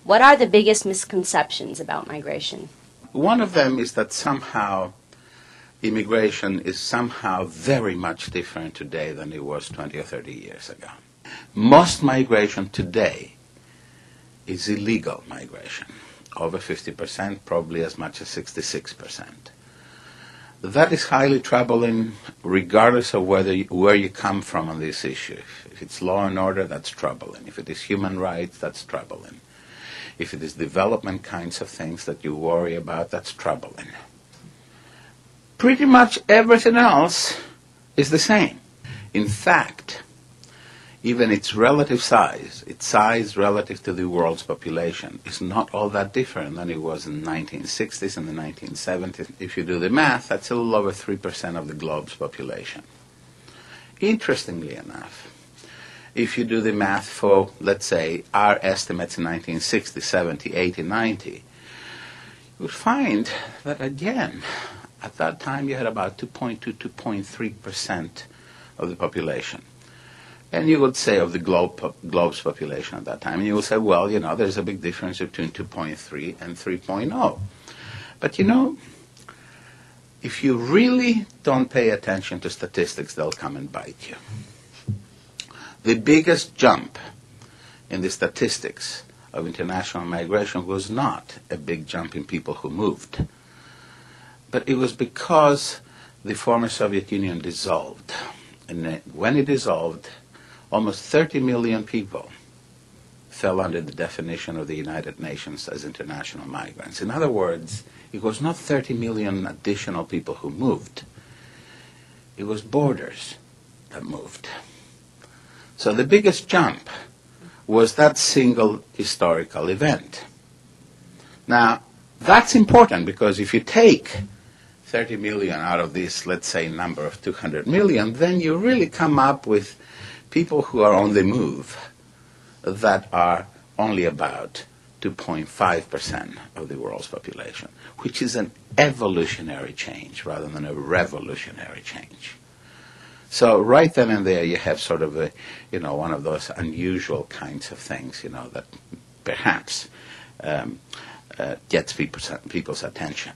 What are the biggest misconceptions about migration? One of them is that somehow immigration is somehow very much different today than it was 20 or 30 years ago. Most migration today is illegal migration, over 50%, probably as much as 66%. That is highly troubling regardless of where you come from on this issue. If it's law and order, that's troubling. If it is human rights, that's troubling. If it is development kinds of things that you worry about, that's troubling. Pretty much everything else is the same. In fact, even its relative size, its size relative to the world's population, is not all that different than it was in the 1960s and the 1970s. If you do the math, that's a little over 3% of the globe's population. Interestingly enough, if you do the math for, let's say, our estimates in 1960, 70, 80, 90, you would find that, again, at that time you had about 2.2, 2.3% of the population. And you would say of the globe's population at that time, and you would say, well, you know, there's a big difference between 2.3 and 3.0. But, you know, if you really don't pay attention to statistics, they'll come and bite you. The biggest jump in the statistics of international migration was not a big jump in people who moved, but it was because the former Soviet Union dissolved. And when it dissolved, almost 30 million people fell under the definition of the United Nations as international migrants. In other words, it was not 30 million additional people who moved. It was borders that moved. So the biggest jump was that single historical event. Now, that's important because if you take 30 million out of this, let's say, number of 200 million, then you really come up with people who are on the move that are only about 2.5% of the world's population, which is an evolutionary change rather than a revolutionary change. So right then and there you have sort of a, you know, one of those unusual kinds of things, you know, that perhaps gets people's attention.